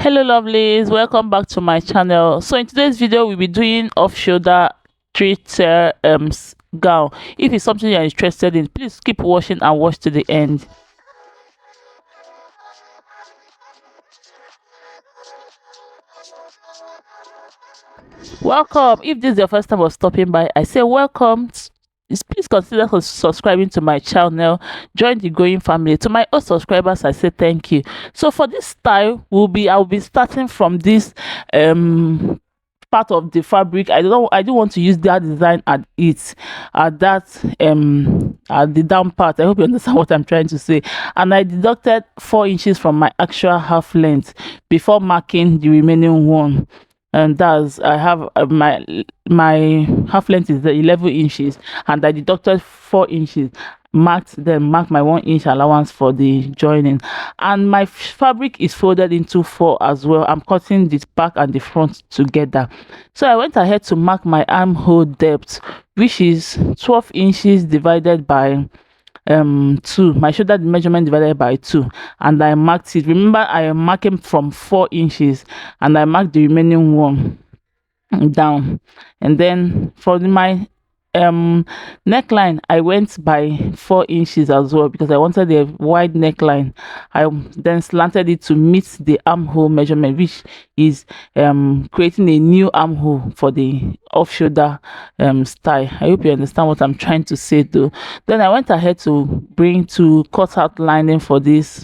Hello lovelies, welcome back to my channel. So in today's video we'll be doing off shoulder 3-tier gown. If it's something you're interested in, please keep watching and watch to the end. Welcome. If this is your first time of stopping by, I say welcome. Please consider subscribing to my channel, join the growing family. To my old subscribers, I say thank you. So for this style, I'll be starting from this part of the fabric. I do want to use that design at the down part. I hope you understand what I'm trying to say. And I deducted 4 inches from my actual half length before marking the remaining one. And that's I have my half length is 11 inches, and I deducted 4 inches, marked my 1 inch allowance for the joining. And my fabric is folded into 4 as well. I'm cutting the back and the front together. So I went ahead to mark my armhole depth, which is 12 inches divided by 2, my shoulder measurement divided by 2, and I marked it. Remember, I am marking from 4 inches, and I marked the remaining one down. And then for my neckline, I went by 4 inches as well, because I wanted a wide neckline. I then slanted it to meet the armhole measurement, which is creating a new armhole for the off shoulder style. I hope you understand what I'm trying to say though. Then I went ahead to cut out lining for this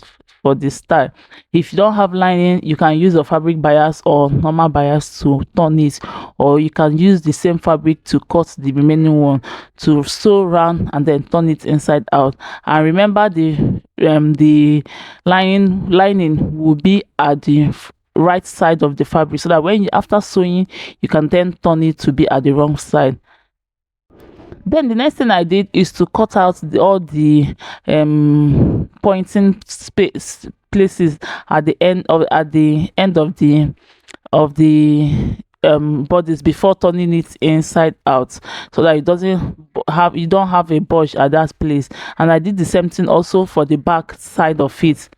style. If you don't have lining, you can use a fabric bias or normal bias to turn it, or you can use the same fabric to cut the remaining one, to sew round and then turn it inside out. And remember, the lining will be at the right side of the fabric, so that when after sewing, you can then turn it to be at the wrong side. Then the next thing I did is to cut out all the pointing places at the end of the bodies before turning it inside out, so that you don't have a bulge at that place. And I did the same thing also for the back side of it.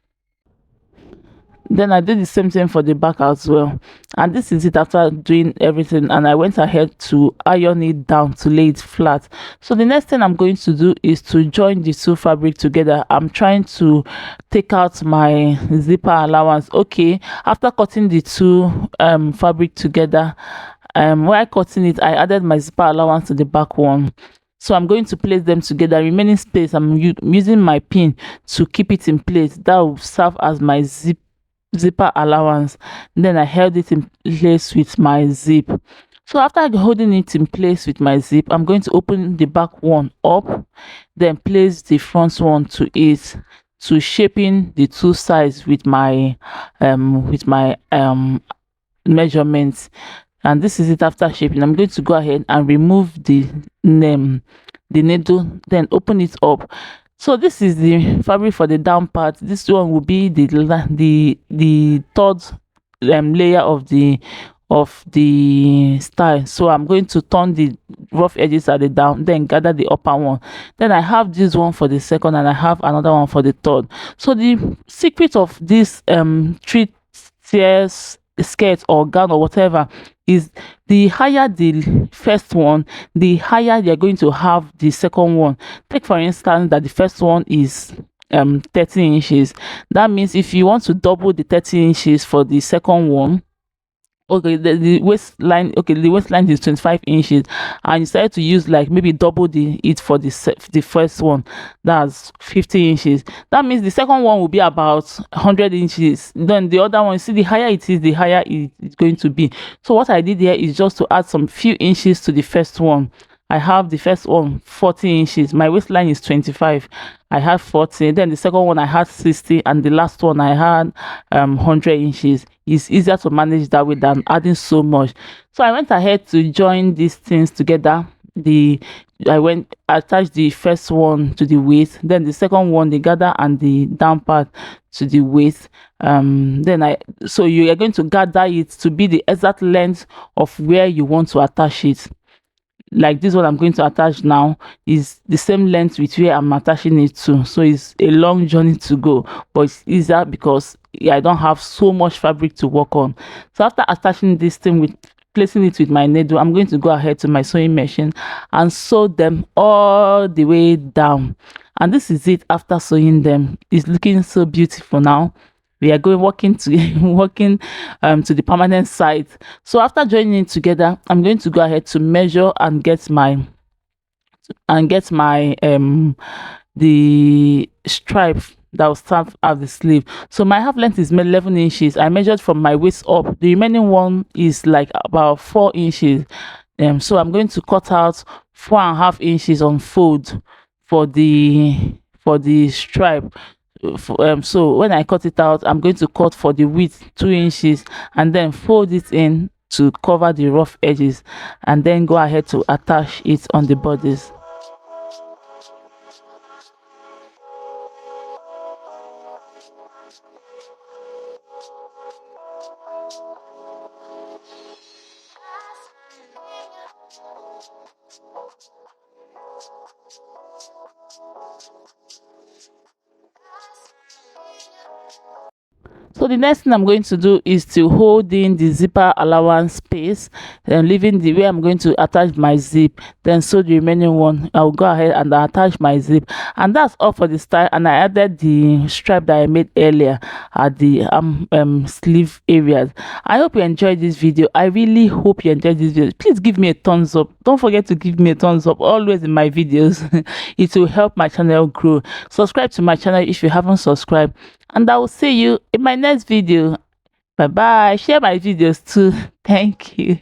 Then I did the same thing for the back as well. And this is it after doing everything, and I went ahead to iron it down to lay it flat. So the next thing I'm going to do is to join the 2 fabric together. I'm trying to take out my zipper allowance. Okay, after cutting the 2 fabric together, while cutting it, I added my zipper allowance to the back one. So I'm going to place them together. Remaining space, I'm using my pin to keep it in place. That will serve as my zipper allowance. Then I held it in place with my zip. So after holding it in place with my zip, I'm going to open the back one up, then place the front one to it, to shaping the 2 sides with my measurements. And this is it after shaping. I'm going to go ahead and remove the needle, then open it up. So this is the fabric for the down part. This one will be the 3rd layer of the style. So I'm going to turn the rough edges at the down, then gather the upper one. Then I have this one for the 2nd, and I have another one for the 3rd. So the secret of this 3 tiers skirt or gown or whatever is, the higher the first one, the higher you're going to have the second one. Take for instance that the first one is 30 inches. That means if you want to double the 30 inches for the second one, okay, the waistline, okay, the waistline is 25 inches, and you decide to use like maybe double it for the first one, that's 50 inches. That means the second one will be about 100 inches. Then the other one, see, the higher it is, the higher it's going to be. So what I did here is just to add some few inches to the first one. I have the first one 40 inches, my waistline is 25, I have 40. Then the second one I had 60, and the last one I had 100 inches. It's easier to manage that way than adding so much. So I went ahead to join these things together. I attached the first one to the waist, then the second one, the gather and the down part to the waist. So you are going to gather it to be the exact length of where you want to attach it. Like this one I'm going to attach now is the same length with where I'm attaching it to. So it's a long journey to go, but it's easier because I don't have so much fabric to work on. So after attaching this thing with placing it with my needle, I'm going to go ahead to my sewing machine and sew them all the way down. And this is it after sewing them. It's looking so beautiful now. We are going working to working to the permanent site. So after joining it together, I'm going to go ahead to measure and get my the stripe that will serve as the sleeve. So my half length is 11 inches. I measured from my waist up. The remaining one is like about 4 inches. So I'm going to cut out 4.5 inches on fold for the stripe. So when I cut it out, I'm going to cut for the width 2 inches and then fold it in to cover the rough edges, and then go ahead to attach it on the bodice. So the next thing I'm going to do is to hold in the zipper allowance space, then leaving the way I'm going to attach my zip, then sew the remaining one. I'll go ahead and attach my zip, and that's all for the style. And I added the stripe that I made earlier at the sleeve areas. I hope you enjoyed this video. I really hope you enjoyed this video. Please give me a thumbs up. Don't forget to give me a thumbs up always in my videos. It will help my channel grow. Subscribe to my channel if you haven't subscribed, and I will see you in my next video. Bye bye. Share my videos too. Thank you.